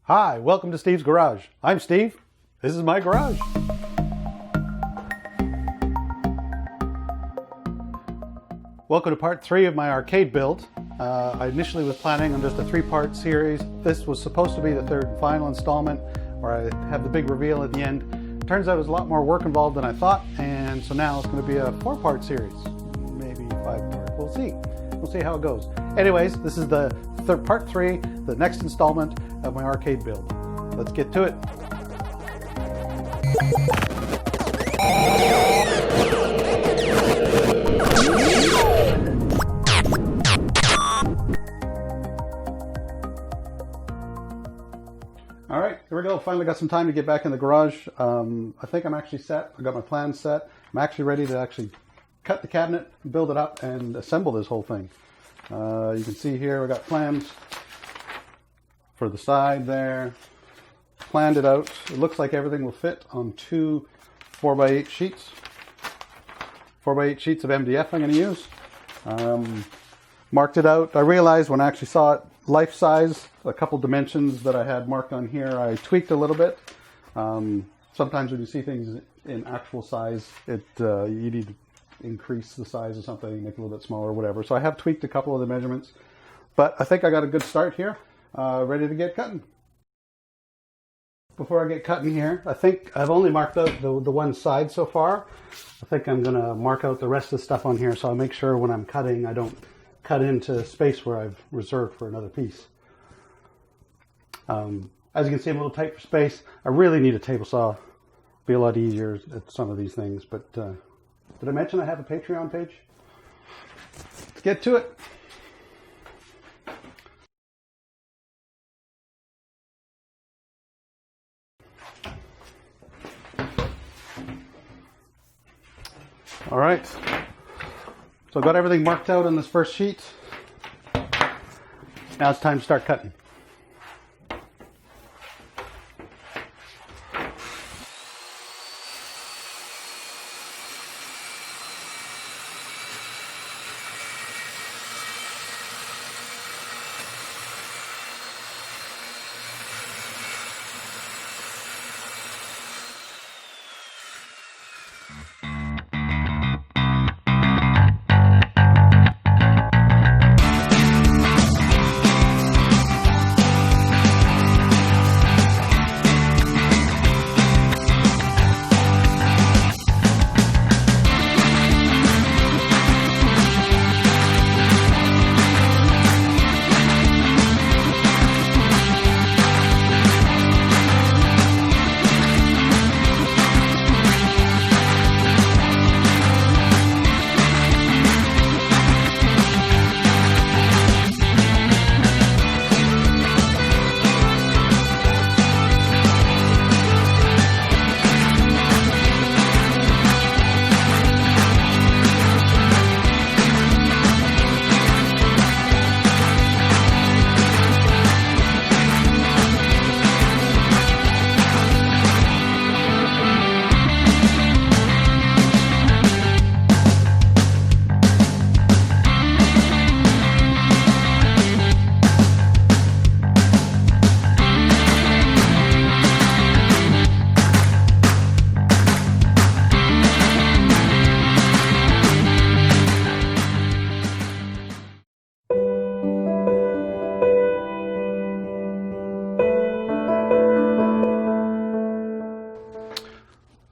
Hi, welcome to Steve's Garage. I'm Steve. This is my garage. Welcome to part 3 of my arcade build. I initially was planning on just a 3-part series. This was supposed to be the 3rd and final installment where I have the big reveal at the end. Turns out there's a lot more work involved than I thought, and so now it's going to be a 4-part series. Maybe 5-part. We'll see. We'll see how it goes. Anyways, this is the part 3, the next installment of my arcade build. Let's get to it. All right, here we go. Finally got some time to get back in the garage. I think I'm actually set. I got my plans set. I'm actually ready to actually cut the cabinet, build it up, and assemble this whole thing. You can see here we got plans for the side there. Planned it out. It looks like everything will fit on 2 4x8 sheets. 4x8 sheets of MDF I'm going to use. Marked it out. I realized when I actually saw it life size, a couple dimensions that I had marked on here, I tweaked a little bit. Sometimes when you see things in actual size, you need to increase the size of something, make it a little bit smaller, whatever. So I have tweaked a couple of the measurements, but I think I got a good start here, ready to get cutting. Before I get cutting here, I think I've only marked out the one side so far. I think I'm going to mark out the rest of the stuff on here so I'll make sure when I'm cutting I don't cut into space where I've reserved for another piece. As you can see, I'm a little tight for space. I really need a table saw. It'll be a lot easier at some of these things, but did I mention I have a Patreon page? Let's get to it. All right. So I've got everything marked out on this first sheet. Now it's time to start cutting.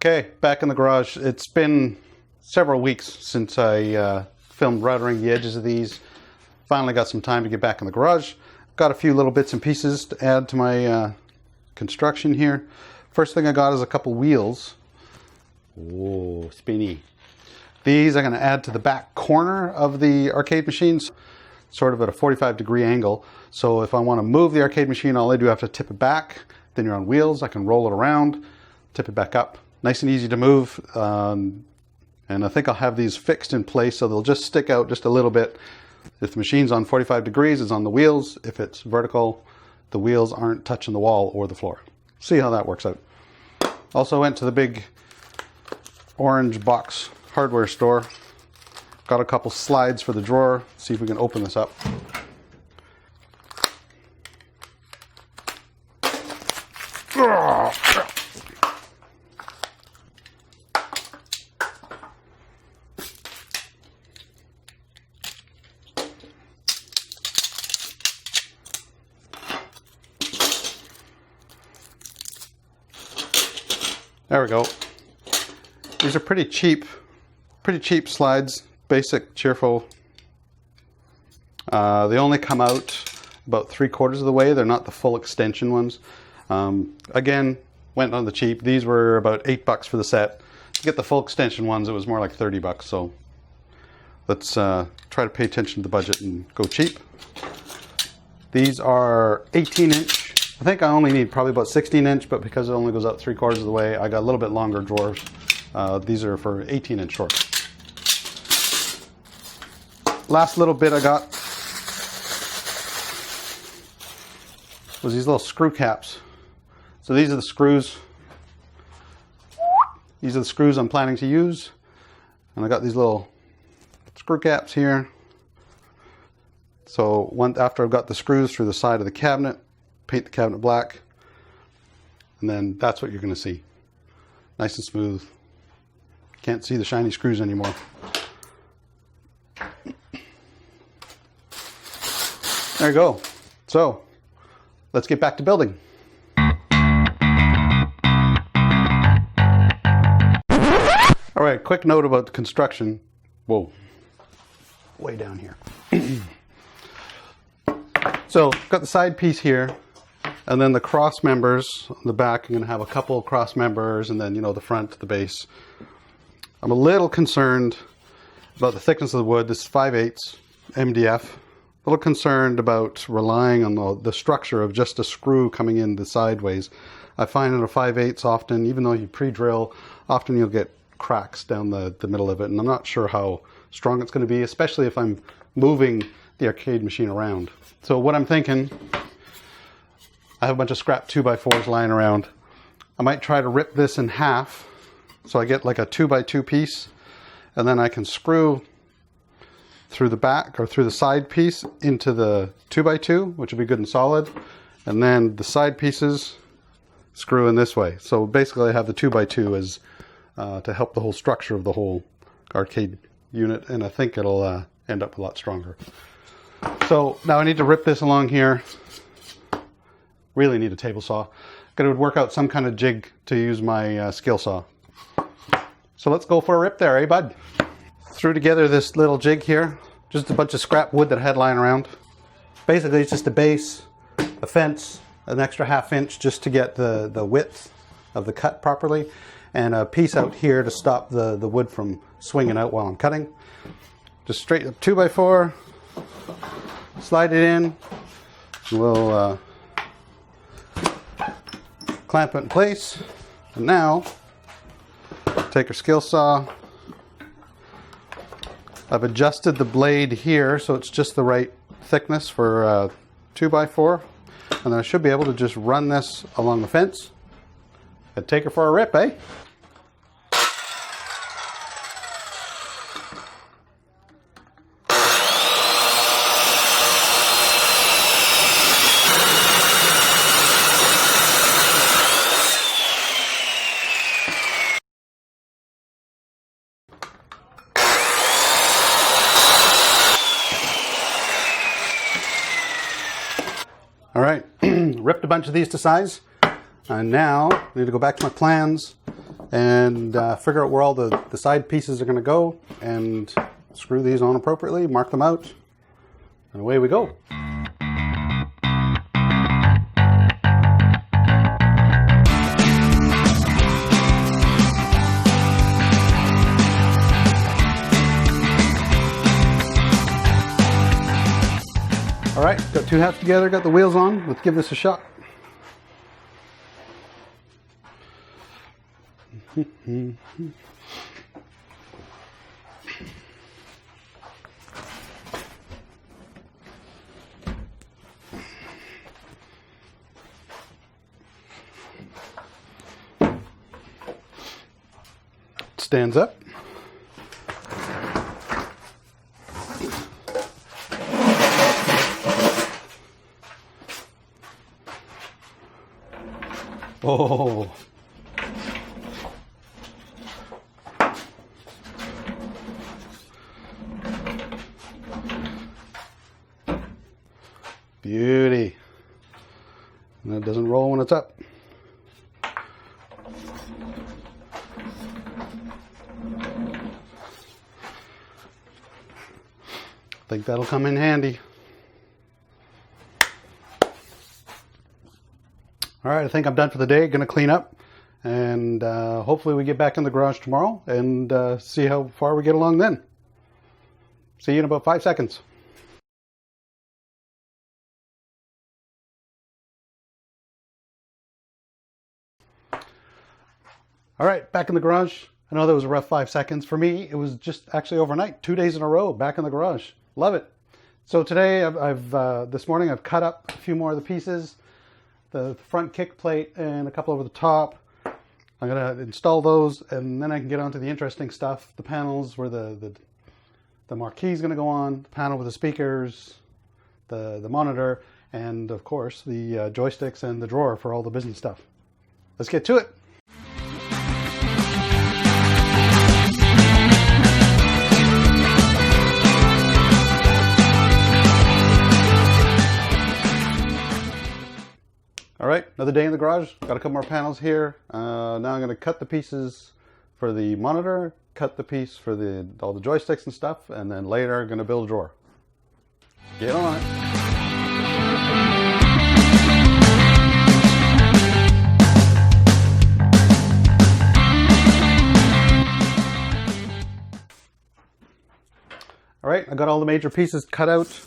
Okay, back in the garage. It's been several weeks since I filmed routering the edges of these. Finally got some time to get back in the garage. Got a few little bits and pieces to add to my construction here. First thing I got is a couple wheels. Whoa, spinny. These I'm going to add to the back corner of the arcade machines, sort of at a 45-degree angle. So if I want to move the arcade machine, all I do, I have to tip it back. Then you're on wheels. I can roll it around, tip it back up. Nice and easy to move, and I think I'll have these fixed in place so they'll just stick out just a little bit. If the machine's on 45 degrees, it's on the wheels. If it's vertical, the wheels aren't touching the wall or the floor. See how that works out. Also went to the big orange box hardware store. Got a couple slides for the drawer. See if we can open this up. There we go. These are pretty cheap slides, basic, cheerful. They only come out about 3/4 of the way. They're not the full extension ones. Again, went on the cheap. These were about $8 for the set. To get the full extension ones, it was more like $30. So let's try to pay attention to the budget and go cheap. These are 18-inch. I think I only need probably about 16-inch, but because it only goes out 3/4 of the way, I got a little bit longer drawers. These are for 18-inch shorts. Last little bit I got was these little screw caps. So these are the screws. These are the screws I'm planning to use. And I got these little screw caps here. So after I've got the screws through the side of the cabinet, paint the cabinet black, and then that's what you're going to see. Nice and smooth. Can't see the shiny screws anymore. There you go. So let's get back to building. All right, quick note about the construction. Whoa, way down here. So got the side piece here, and then the cross members on the back. I'm going to have a couple of cross members, and then, you know, the front, the base. I'm a little concerned about the thickness of the wood. This is 5/8 MDF. A little concerned about relying on the structure of just a screw coming in the sideways. I find in a 5/8 often, even though you pre-drill, often you'll get cracks down the middle of it, and I'm not sure how strong it's going to be, especially if I'm moving the arcade machine around. So what I'm thinking, I have a bunch of scrap 2x4s lying around. I might try to rip this in half so I get like a 2x2 piece, and then I can screw through the back or through the side piece into the 2x2, which will be good and solid, and then the side pieces screw in this way. So basically I have the 2x2 as to help the whole structure of the whole arcade unit, and I think it'll end up a lot stronger. So now I need to rip this along here. Really need a table saw. Gotta work out some kind of jig to use my skill saw. So let's go for a rip there, eh bud? Threw together this little jig here. Just a bunch of scrap wood that I had lying around. Basically it's just a base, a fence, an extra 1/2 inch just to get the width of the cut properly, and a piece out here to stop the wood from swinging out while I'm cutting. Just straight up 2x4, slide it in. We'll clamp it in place, and now take our skill saw. I've adjusted the blade here so it's just the right thickness for 2x4, and then I should be able to just run this along the fence and take her for a rip, eh? All right, ripped a bunch of these to size, and now I need to go back to my plans and figure out where all the side pieces are going to go and screw these on appropriately, mark them out, and away we go. All right, got two halves together, got the wheels on. Let's give this a shot. Stands up. Oh. Beauty. And it doesn't roll when it's up. I think that'll come in handy. All right, I think I'm done for the day. Going to clean up, and hopefully we get back in the garage tomorrow and see how far we get along then. See you in about 5 seconds. All right, back in the garage. I know that was a rough 5 seconds. For me, it was just actually overnight, 2 days in a row, back in the garage. Love it. So today, this morning, I've cut up a few more of the pieces, the front kick plate and a couple over the top. I'm gonna install those, and then I can get on to the interesting stuff, the panels where the marquee is gonna go on, the panel with the speakers, the monitor, and of course, the joysticks and the drawer for all the business stuff. Let's get to it. All right, another day in the garage. Got a couple more panels here. Now I'm going to cut the pieces for the monitor, cut the piece for all the joysticks and stuff, and then later I'm going to build a drawer. Get on it. All right, I got all the major pieces cut out.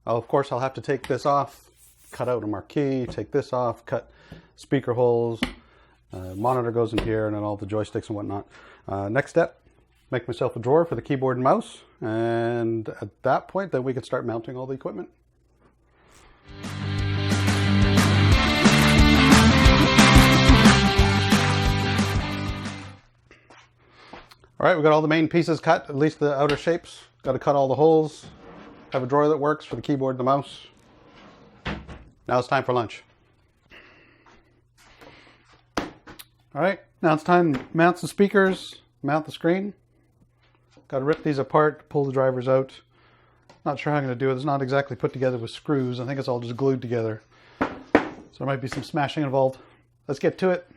Of course, I'll have to take this off. Cut out a marquee, take this off, cut speaker holes, monitor goes in here, and then all the joysticks and whatnot. Next step, make myself a drawer for the keyboard and mouse, and at that point then we can start mounting all the equipment. All right, we got all the main pieces cut, at least the outer shapes. Got to cut all the holes, have a drawer that works for the keyboard and the mouse. Now it's time for lunch. All right, now it's time to mount the speakers, mount the screen. Got to rip these apart, pull the drivers out. Not sure how I'm going to do it. It's not exactly put together with screws. I think it's all just glued together. So there might be some smashing involved. Let's get to it.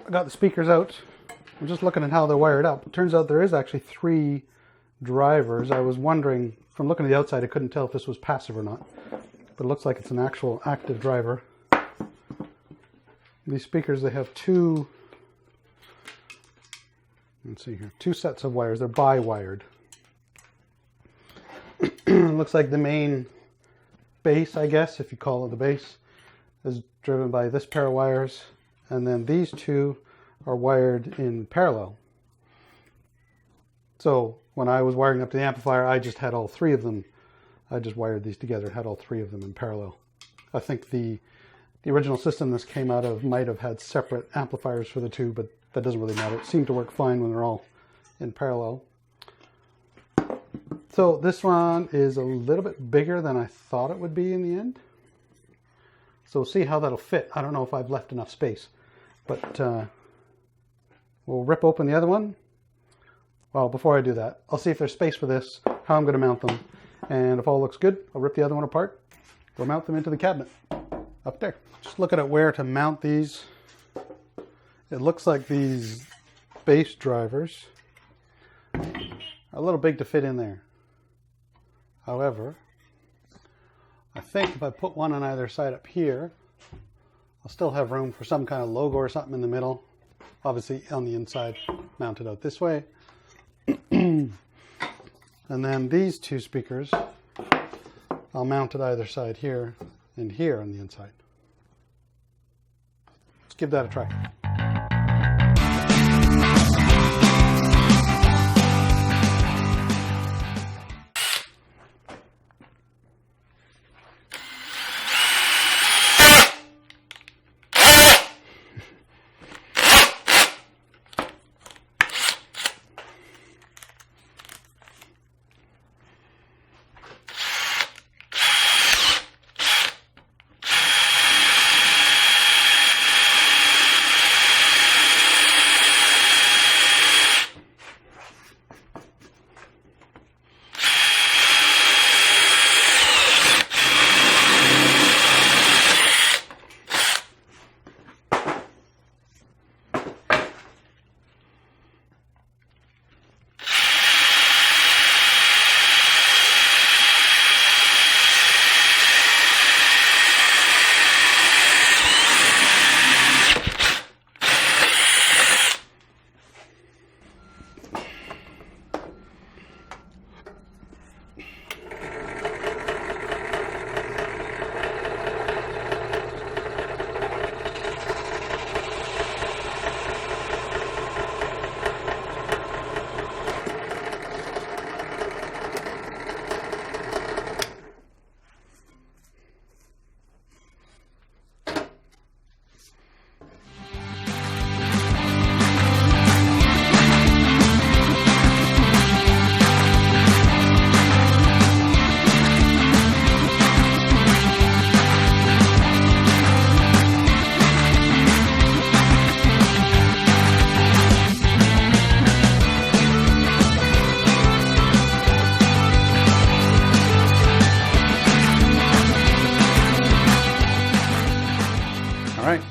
I got the speakers out. I'm just looking at how they're wired up. It turns out there is actually 3 drivers. I was wondering, from looking at the outside, I couldn't tell if this was passive or not. But it looks like it's an actual active driver. These speakers, they have 2, let's see here, 2 sets of wires. They're bi-wired. Looks like the main base, I guess, if you call it the base, is driven by this pair of wires. And then these 2 are wired in parallel. So when I was wiring up the amplifier, I just had all 3 of them. I just wired these together, had all 3 of them in parallel. I think the original system this came out of might have had separate amplifiers for the 2, but that doesn't really matter. It seemed to work fine when they're all in parallel. So this one is a little bit bigger than I thought it would be in the end. So we'll see how that'll fit. I don't know if I've left enough space, but we'll rip open the other one. Well, before I do that, I'll see if there's space for this, how I'm going to mount them, and if all looks good, I'll rip the other one apart. We'll mount them into the cabinet up there. Just looking at where to mount these. It looks like these base drivers are a little big to fit in there. However, I think if I put one on either side up here, I'll still have room for some kind of logo or something in the middle. Obviously on the inside, mounted out this way. And then these two speakers, I'll mount it either side here and here on the inside. Let's give that a try.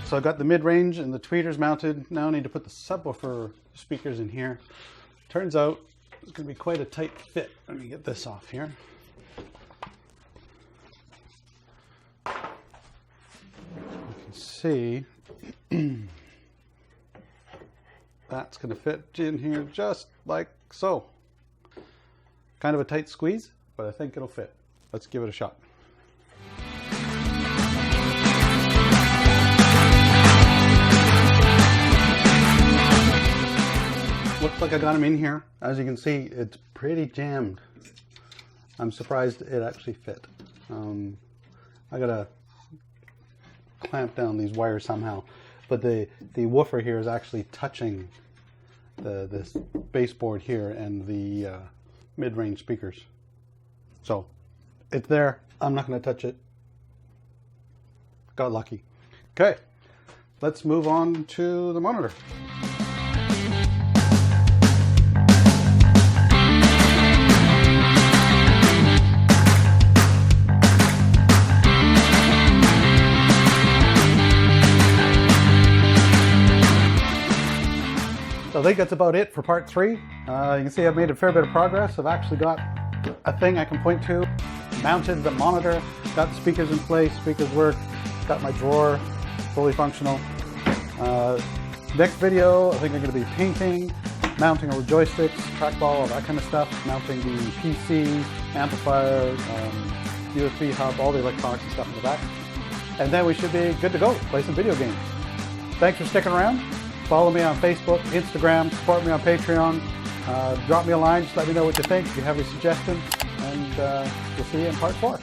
So I've got the mid-range and the tweeters mounted. Now I need to put the subwoofer speakers in here. Turns out it's going to be quite a tight fit. Let me get this off here. You can see that's going to fit in here just like so. Kind of a tight squeeze, but I think it'll fit. Let's give it a shot. Looks like I got them in here. As you can see, it's pretty jammed. I'm surprised it actually fit. I gotta clamp down these wires somehow. But the woofer here is actually touching this baseboard here and the mid-range speakers. So it's there. I'm not gonna touch it. Got lucky. Okay, let's move on to the monitor. So I think that's about it for part 3. You can see I've made a fair bit of progress. I've actually got a thing I can point to, mounted the monitor, got the speakers in place, speakers work, got my drawer fully functional. Next video, I think I'm going to be painting, mounting all the joysticks, trackball, all that kind of stuff, mounting the PC, amplifier, USB hub, all the electronics and stuff in the back. And then we should be good to go, play some video games. Thanks for sticking around. Follow me on Facebook, Instagram, support me on Patreon. Drop me a line, just let me know what you think, if you have any suggestions, and we'll see you in part 4.